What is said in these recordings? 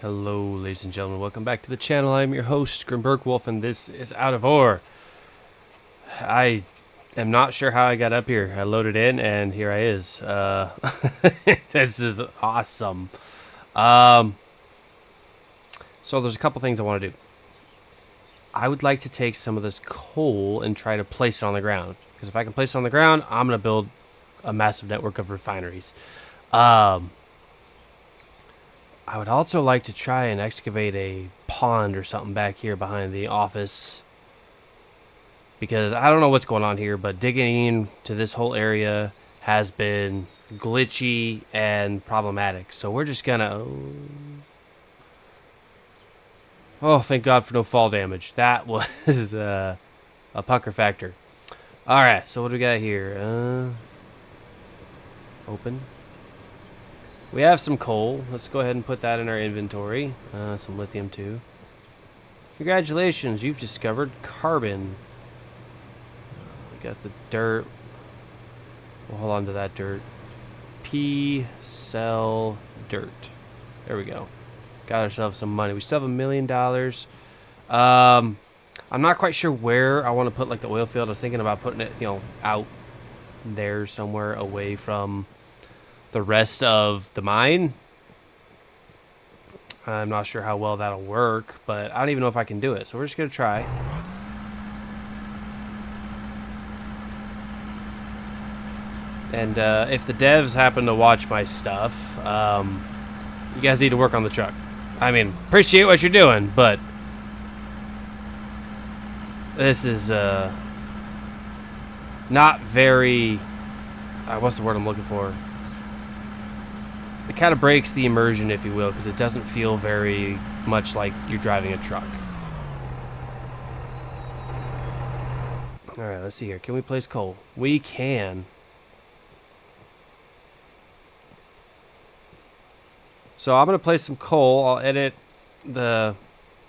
Hello, ladies and gentlemen. Welcome back to the channel. I'm your host, Grimburkwulf, and this is Out of Ore. I am not sure how I got up here. I loaded in, and here I is. This is awesome. So there's a couple things I want to do. I would like to take some of this coal and try to place it on the ground. Because if I can place it on the ground, I'm going to build a massive network of refineries. I would also like to try and excavate a pond or something back here behind the office. Because I don't know what's going on here, but digging into this whole area has been glitchy and problematic. So we're just gonna... Oh, thank God for no fall damage. That was a pucker factor. Alright, so what do we got here? Open. We have some coal. Let's go ahead and put that in our inventory. Some lithium too. Congratulations, you've discovered carbon. We got the dirt. We'll hold on to that dirt. Sell dirt. There we go. Got ourselves some money. We still have $1 million. I'm not quite sure where I want to put like the oil field. I was thinking about putting it, out there somewhere away from the rest of the mine. I'm not sure how well that'll work, but I don't even know if I can do it. So we're just going to try. And if the devs happen to watch my stuff, you guys need to work on the truck. I mean, appreciate what you're doing, but this is not very... what's the word I'm looking for? It kind of breaks the immersion, if you will, because it doesn't feel very much like you're driving a truck. Alright, let's see here. Can we place coal? We can. So I'm going to place some coal. I'll edit the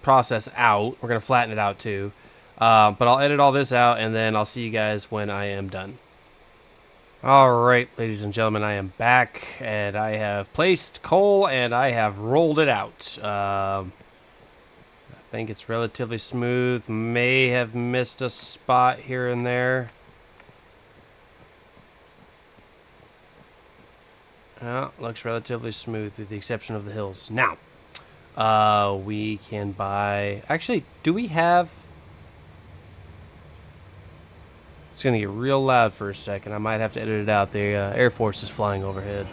process out. We're going to flatten it out too. But I'll edit all this out, and then I'll see you guys when I am done. Alright, ladies and gentlemen, I am back, and I have placed coal, and I have rolled it out. I think it's relatively smooth. May have missed a spot here and there. Looks relatively smooth with the exception of the hills. Now, we can buy... Actually, do we have... It's going to get real loud for a second. I might have to edit it out. The Air Force is flying overhead.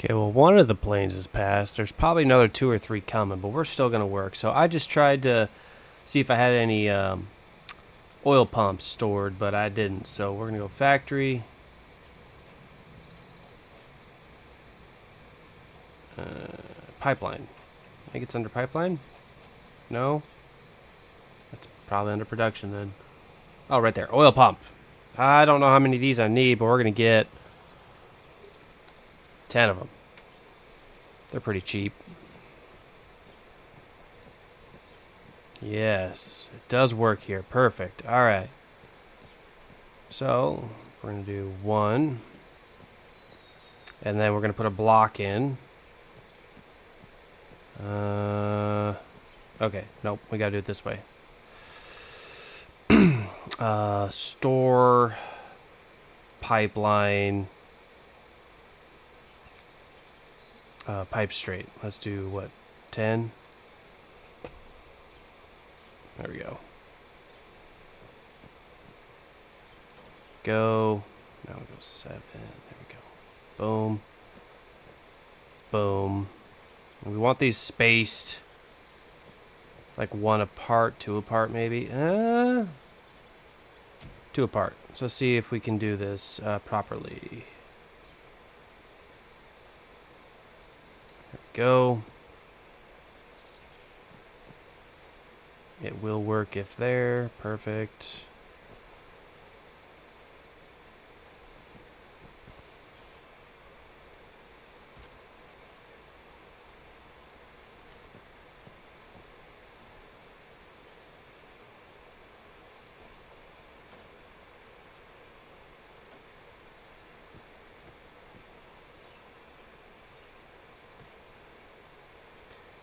Okay, well, one of the planes is passed. There's probably another 2 or 3 coming, but we're still going to work. So I just tried to see if I had any oil pumps stored, but I didn't. So we're going to go factory. Pipeline. I think it's under pipeline? No? That's probably under production then. Oh, right there. Oil pump. I don't know how many of these I need, but we're going to get 10 of them. They're pretty cheap. Yes, it does work here. Perfect. All right. So we're going to do 1. And then we're going to put a block in. Okay. Nope. We got to do it this way. Store. Pipeline. Pipe straight. Let's do what? 10? There we go. Go. Now we go 7. There we go. Boom. Boom. And we want these spaced like 1 apart, 2 apart maybe. 2 apart. So let's see if we can do this properly. go. It will work if there. Perfect.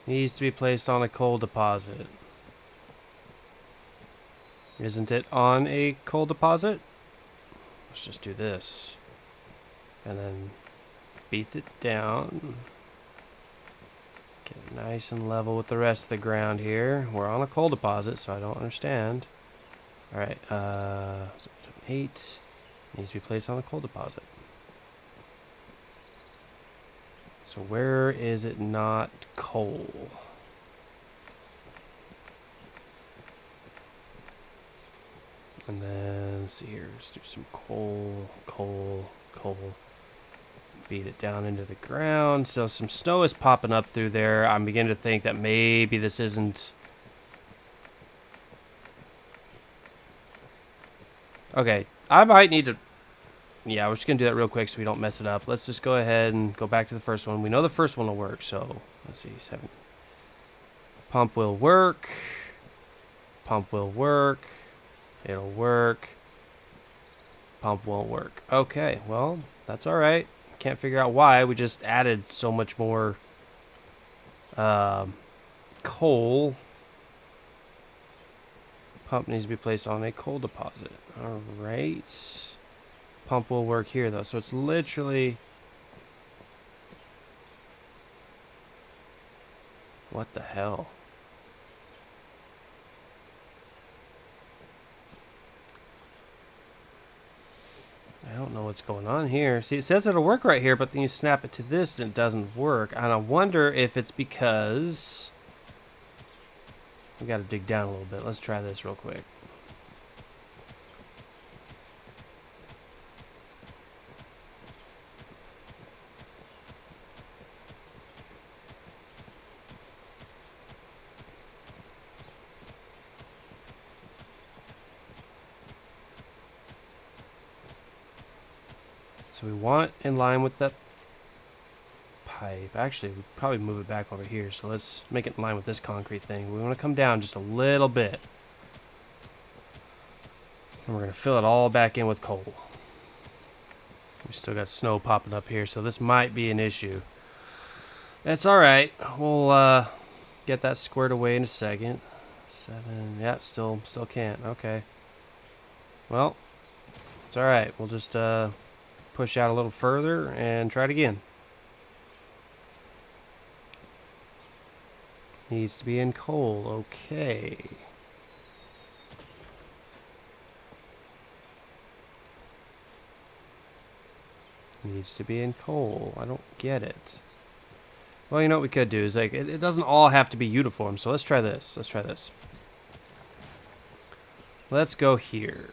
Needs to be placed on a coal deposit. Isn't it on a coal deposit? Let's just do this. And then beat it down. Get it nice and level with the rest of the ground here. We're on a coal deposit, so I don't understand. Alright, 7, 8. Needs to be placed on a coal deposit. So where is it not coal? And then, let's see here, let's do some coal. Beat it down into the ground. So some snow is popping up through there. I'm beginning to think that maybe this isn't... Okay, I might need to... Yeah, we're just going to do that real quick so we don't mess it up. Let's just go ahead and go back to the first one. We know the first one will work, so let's see, 7. Pump will work. Pump will work. It'll work. Pump won't work. Okay, well, that's all right. Can't figure out why. We just added so much more coal. Pump needs to be placed on a coal deposit. All right. Pump will work here, though. So it's literally... What the hell? I don't know what's going on here. See, it says it'll work right here, but then you snap it to this and it doesn't work. And I wonder if it's because... We got to dig down a little bit. Let's try this real quick. So we want in line with that pipe. Actually, we probably move it back over here. So let's make it in line with this concrete thing. We want to come down just a little bit. And we're going to fill it all back in with coal. We still got snow popping up here, so this might be an issue. That's all right. We'll get that squared away in a second. 7. Yeah, still can't. Okay. Well, it's all right. We'll just push out a little further and try it again. Needs to be in coal. Okay. Needs to be in coal. I don't get it. Well, you know what we could do is like it doesn't all have to be uniform. So let's try this. Let's try this. Let's go here.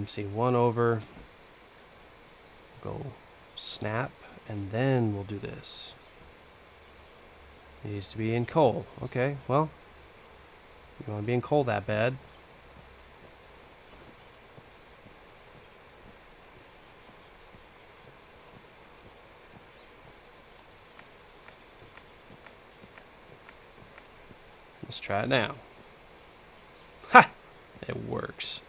See, 1 over. Go snap, and then we'll do this. Needs to be in coal. Okay, well, you don't want to be in coal that bad. Let's try it now. Ha! It works.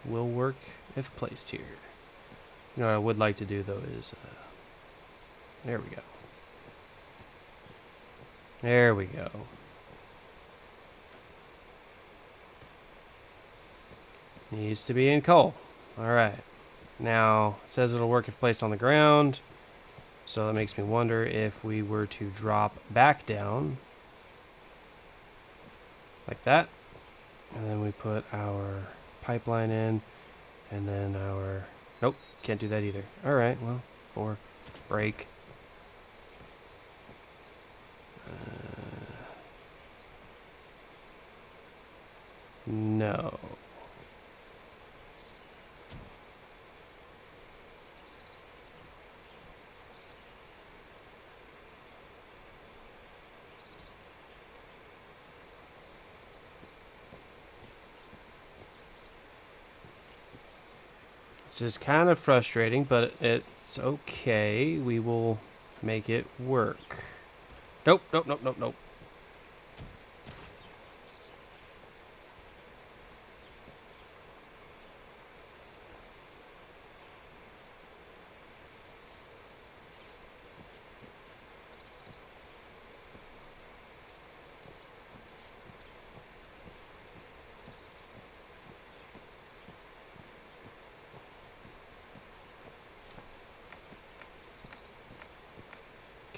Will work if placed here. You know what I would like to do though is, there we go. There we go. Needs to be in coal. Alright. Now, it says it'll work if placed on the ground. So that makes me wonder if we were to drop back down. Like that. And then we put our pipeline in. And then our... Nope, can't do that either. Alright, well, 4. Break. No. This is kind of frustrating, but it's okay. We will make it work. Nope, nope, nope, nope, nope.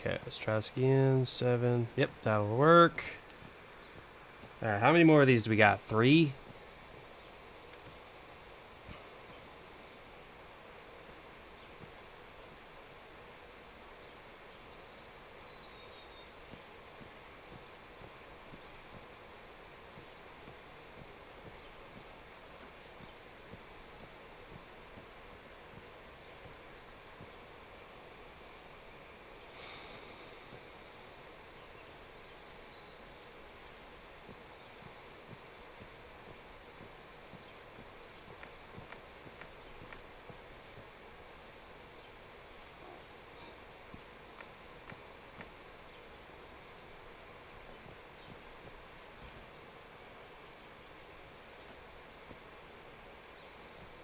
Okay, let's try this again. 7. Yep, that'll work. Alright, how many more of these do we got? 3?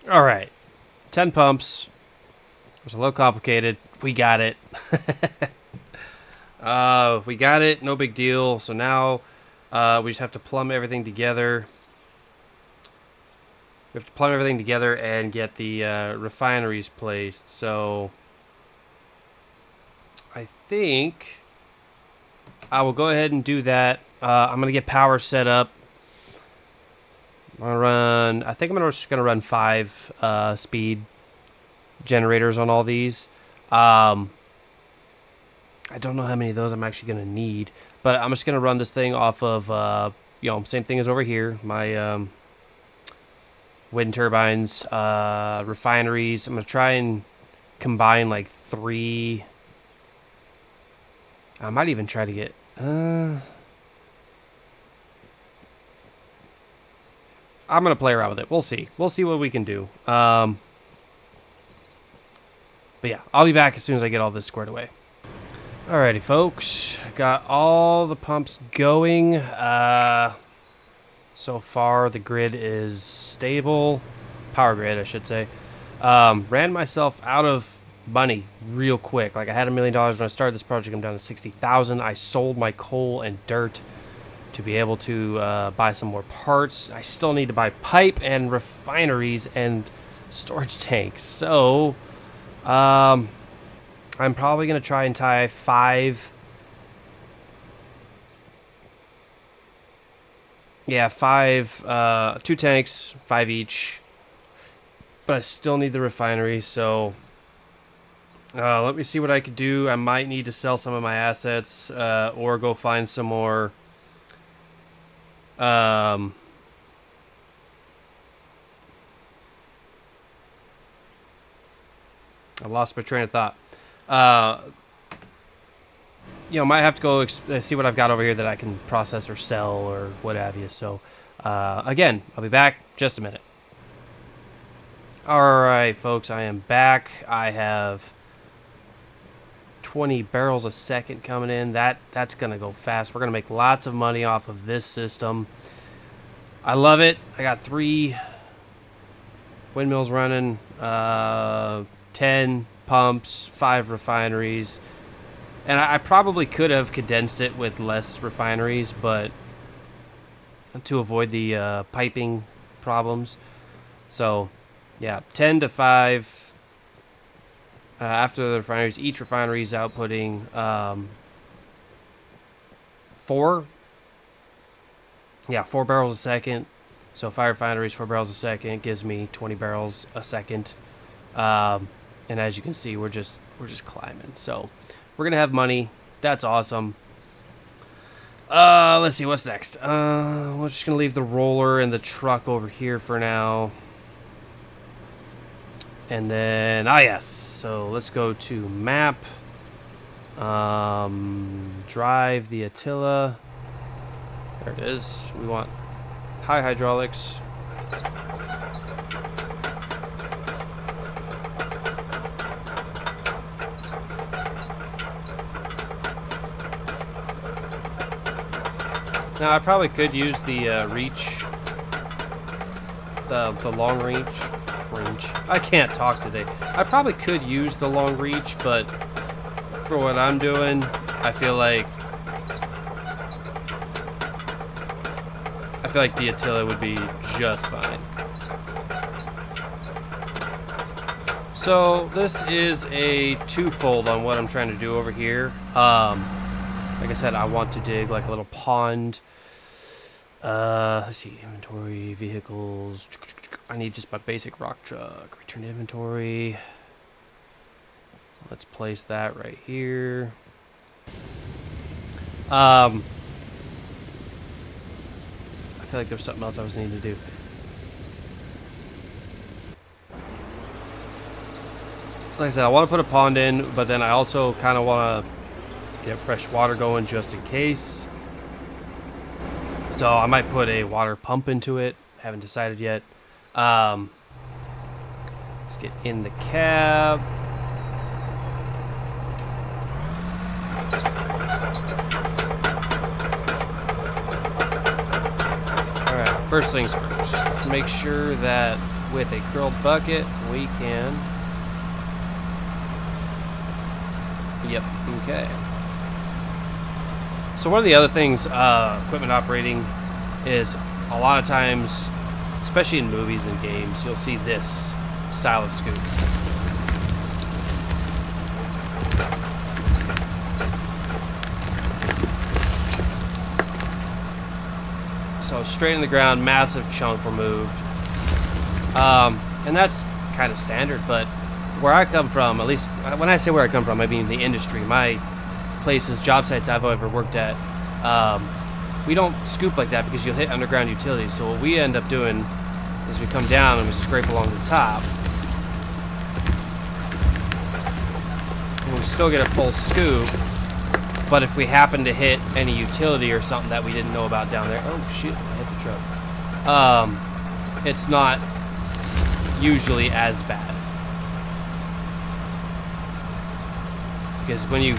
Alright. 10 pumps. It was a little complicated. We got it. We got it. No big deal. So now we just have to plumb everything together. We have to plumb everything together and get the refineries placed. So I think I will go ahead and do that. I'm going to get power set up. I think I'm just going to run 5 speed generators on all these. I don't know how many of those I'm actually going to need, but I'm just going to run this thing off of, same thing as over here. My wind turbines, refineries. I'm going to try and combine like 3. I might even try to get... I'm going to play around with it. We'll see. We'll see what we can do. But yeah, I'll be back as soon as I get all this squared away. Alrighty, folks. Got all the pumps going. So far, the grid is stable. Power grid, I should say. Ran myself out of money real quick. Like, I had $1 million when I started this project. I'm down to 60,000. I sold my coal and dirt to be able to buy some more parts. I still need to buy pipe and refineries and storage tanks. So, I'm probably going to try and tie 5. Yeah, 5, 2 tanks, 5 each. But I still need the refinery, so let me see what I could do. I might need to sell some of my assets or go find some more... I lost my train of thought. Might have to go see what I've got over here that I can process or sell or what have you. So, again, I'll be back just a minute. All right, folks, I am back. I have 20 barrels a second coming in. That's gonna go fast. We're gonna make lots of money off of this system. I love it. I got 3 windmills running, 10 pumps, 5 refineries, and I probably could have condensed it with less refineries, but to avoid the piping problems. So yeah, 10 to 5. After the refineries, each refinery is outputting 4 barrels a second. So 5 refineries, 4 barrels a second gives me 20 barrels a second. And as you can see, we're just climbing. So we're gonna have money. That's awesome. Let's see what's next. We're just gonna leave the roller and the truck over here for now. And then, yes. So let's go to map. Drive the Attila. There it is. We want high hydraulics. Now I probably could use the reach, the long range. I can't talk today. I probably could use the long reach, but for what I'm doing, I feel like the Attila would be just fine. So this is a twofold on what I'm trying to do over here. Like I said, I want to dig like a little pond. Let's see, inventory, vehicles. I need just my basic rock truck. Return to inventory. Let's place that right here. I feel like there's something else I was needing to do. Like I said, I want to put a pond in, but then I also kind of want to get fresh water going just in case. So I might put a water pump into it. Haven't decided yet. Let's get in the cab. Alright, first things first. Let's make sure that with a curled bucket we can... Yep, okay. So one of the other things, equipment operating, is a lot of times, especially in movies and games, you'll see this style of scoop. So straight in the ground, massive chunk removed. And that's kind of standard, but where I come from, at least when I say where I come from, I mean the industry. My places, job sites I've ever worked at, we don't scoop like that because you'll hit underground utilities. So what we end up doing is we come down and we scrape along the top. And we still get a full scoop, but if we happen to hit any utility or something that we didn't know about down there, oh shit, I hit the truck. It's not usually as bad. Because when you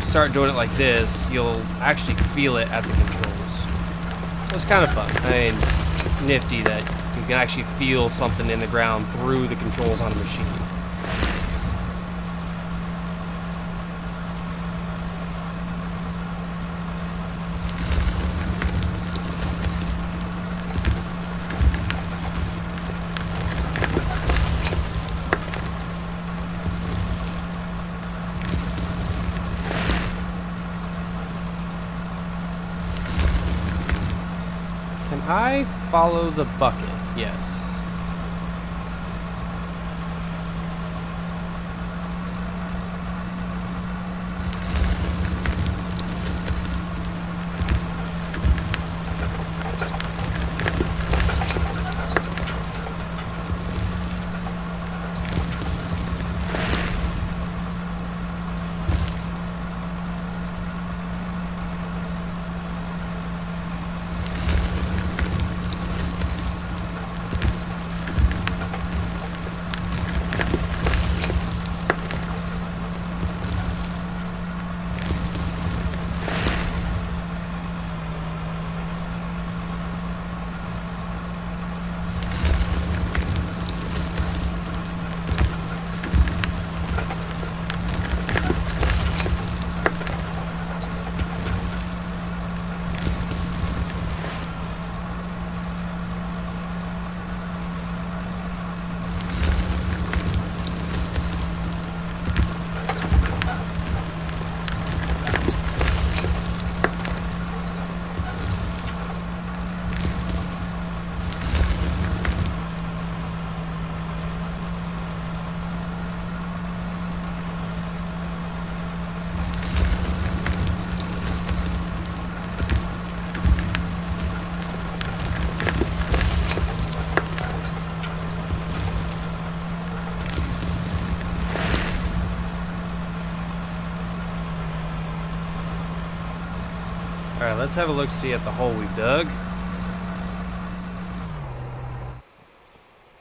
start doing it like this, you'll actually feel it at the controls. It's kind of fun. I mean, nifty that you can actually feel something in the ground through the controls on a machine. I follow the bucket, yes. Alright, let's have a look-see at the hole we've dug.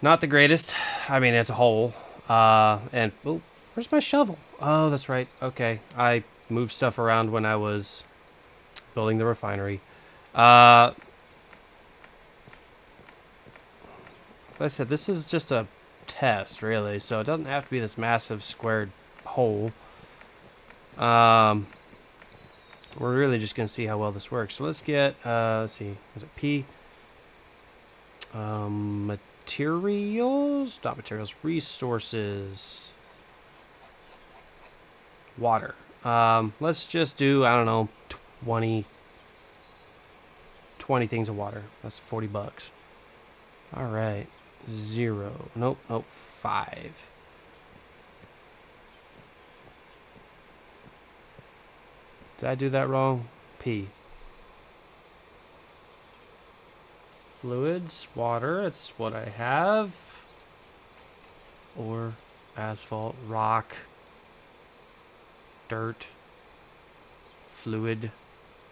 Not the greatest. I mean, it's a hole. And, oh, where's my shovel? Oh, that's right. Okay. I moved stuff around when I was building the refinery. Like I said, this is just a test, really, so it doesn't have to be this massive squared hole. We're really just going to see how well this works. So let's get, let's see, is it P? Materials? Not materials, resources. Water. Let's just do, I don't know, 20 things of water. That's 40 bucks. All right. 0. Nope, 5. Did I do that wrong? P. Fluids, water, that's what I have. Ore, asphalt, rock, dirt, fluid,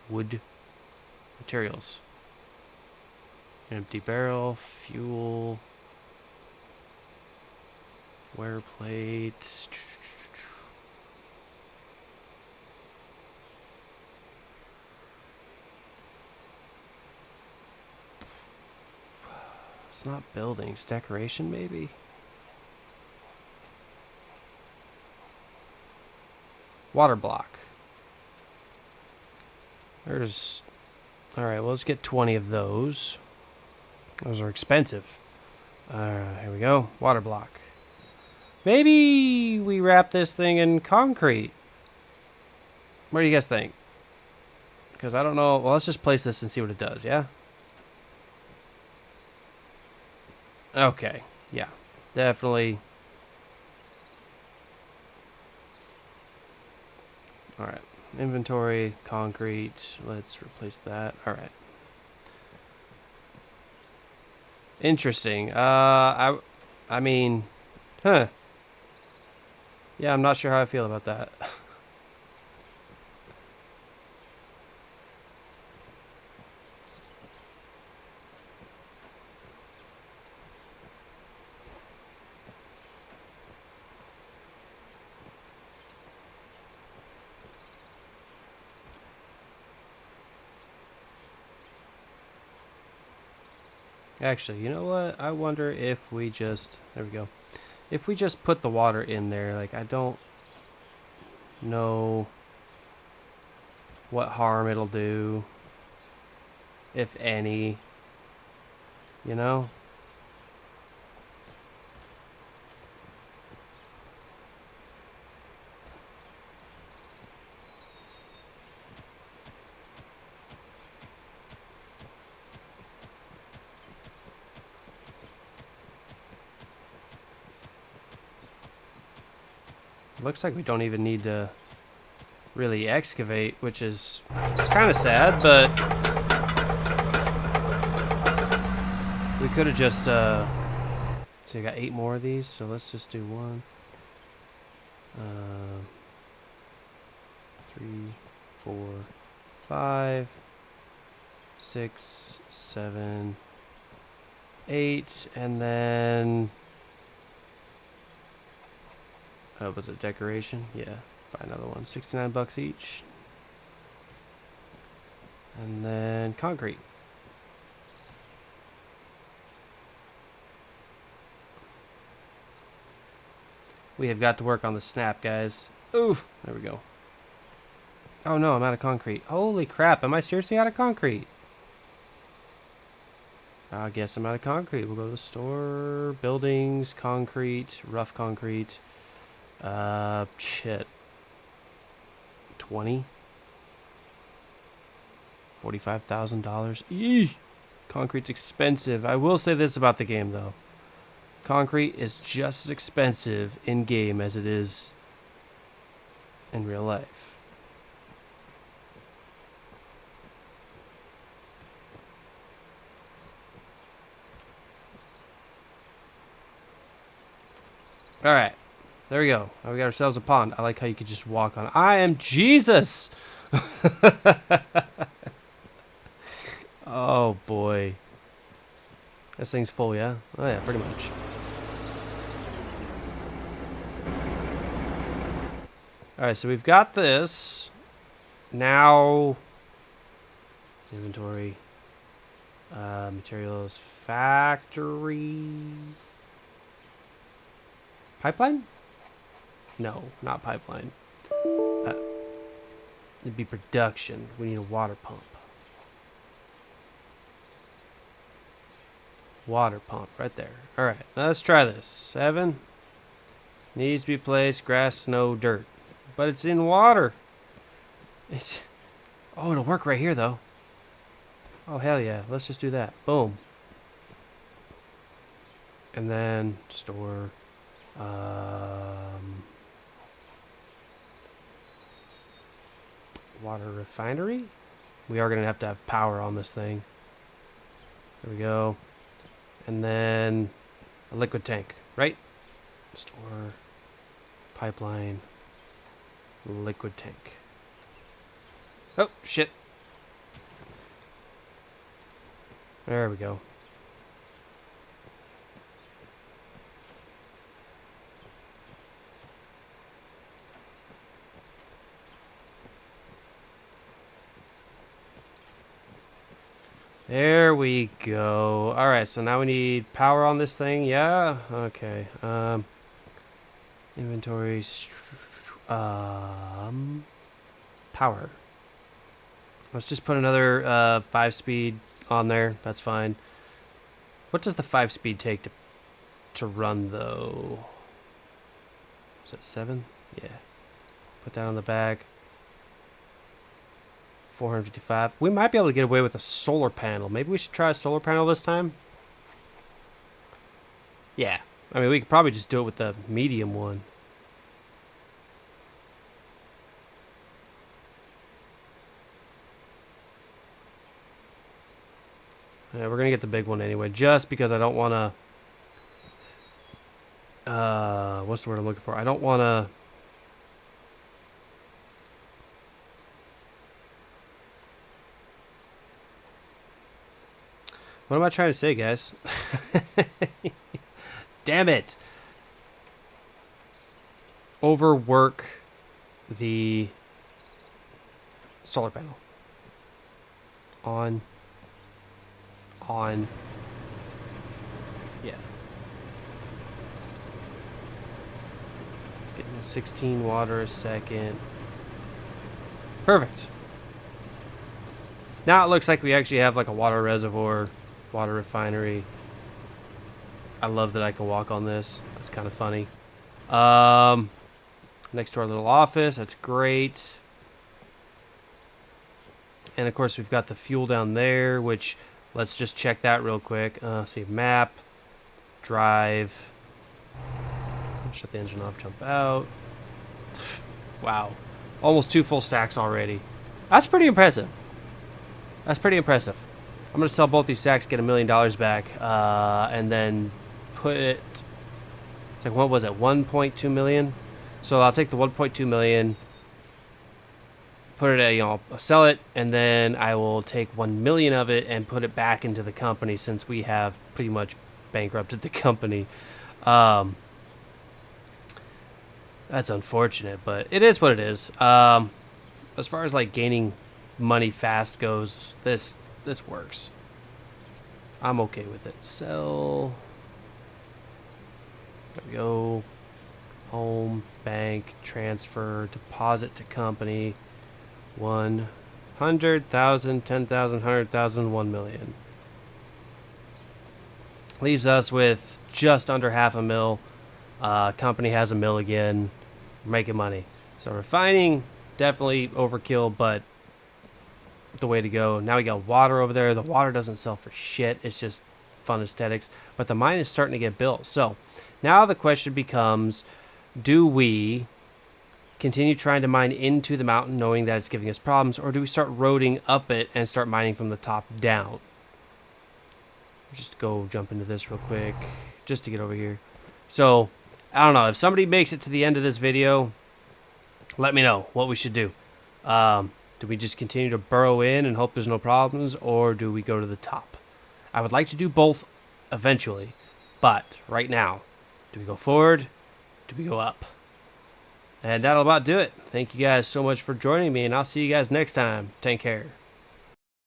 wood, materials. Empty barrel, fuel, wear plate. It's not buildings, decoration maybe? Water block. There's... Alright, well, let's get 20 of those. Those are expensive. Here we go. Water block. Maybe we wrap this thing in concrete. What do you guys think? Because I don't know. Well, let's just place this and see what it does, yeah? Okay. Yeah. Definitely. Alright. Inventory, concrete. Let's replace that. Alright. Interesting. I mean, huh. Yeah, I'm not sure how I feel about that. Actually, you know what? I wonder if we just... There we go. If we just put the water in there, like, I don't know what harm it'll do, if any, you know? Looks like we don't even need to really excavate, which is kind of sad, but we could have just, so we got 8 more of these, so let's just do 1. 3, 4, 5, 6, 7, 8, and then... was it decoration? Yeah. Buy another one. 69 bucks each. And then concrete. We have got to work on the snap, guys. Ooh, there we go. Oh no, I'm out of concrete. Holy crap, am I seriously out of concrete? I guess I'm out of concrete. We'll go to the store. Buildings, concrete, rough concrete. Shit. 20? $45,000. Eee! Concrete's expensive. I will say this about the game, though. Concrete is just as expensive in-game as it is in real life. Alright. There we go. Now we got ourselves a pond. I like how you could just walk on. I am Jesus! Oh, boy. This thing's full, yeah? Oh, yeah, pretty much. Alright, so we've got this. Now... Inventory. Materials. Factory. Pipeline? No, not pipeline. It'd be production. We need a water pump. Water pump right there. Alright, let's try this. 7. Needs to be placed. Grass, snow, dirt. But it's in water. It's... Oh, it'll work right here, though. Oh, hell yeah. Let's just do that. Boom. And then store... water refinery? We are going to have power on this thing. There we go. And then a liquid tank, right? Store, pipeline, liquid tank. Oh, shit. There we go. There we go. Alright, so now we need power on this thing. Yeah? Okay. Inventories. Power. Let's just put another 5-speed on there. That's fine. What does the 5-speed take to run, though? Is that 7? Yeah. Put that on the back. 455. We might be able to get away with a solar panel. Maybe we should try a solar panel this time. Yeah. I mean, we could probably just do it with the medium one. Yeah, we're going to get the big one anyway, just because I don't want to... what's the word I'm looking for? I don't want to... What am I trying to say, guys? Damn it. Overwork the solar panel. On. Yeah. Getting 16 water a second. Perfect. Now it looks like we actually have like a water reservoir. Water refinery. I love that I can walk on this. That's kind of funny. Next to our little office. That's great. And of course we've got the fuel down there, which let's just check that real quick. See, map, drive. Shut the engine off, jump out. Wow. Almost 2 full stacks already. That's pretty impressive. That's pretty impressive. I'm going to sell both these stacks, get $1 million back, and then put it... It's like, what was it, 1.2 million? So I'll take the 1.2 million, put it at, I'll sell it, and then I will take 1 million of it and put it back into the company since we have pretty much bankrupted the company. That's unfortunate, but it is what it is. As far as like gaining money fast goes, this works. I'm okay with it. Sell. There we go. Home, bank, transfer, deposit to company. 100,000, 10,000, 100,000, 1 million. Leaves us with just under $500,000. Company has $1 million again. We're making money. So refining, definitely overkill, but the way to go. Now we got water over there. The water doesn't sell for shit. It's just fun aesthetics. But the mine is starting to get built. So now the question becomes, do we continue trying to mine into the mountain knowing that it's giving us problems, or do we start roading up it and start mining from the top down? Just go jump into this real quick just to get over here. So I don't know. If somebody makes it to the end of this video, let me know what we should do. Do we just continue to burrow in and hope there's no problems, or do we go to the top? I would like to do both eventually, but right now, do we go forward? Do we go up? And that'll about do it. Thank you guys so much for joining me, and I'll see you guys next time. Take care.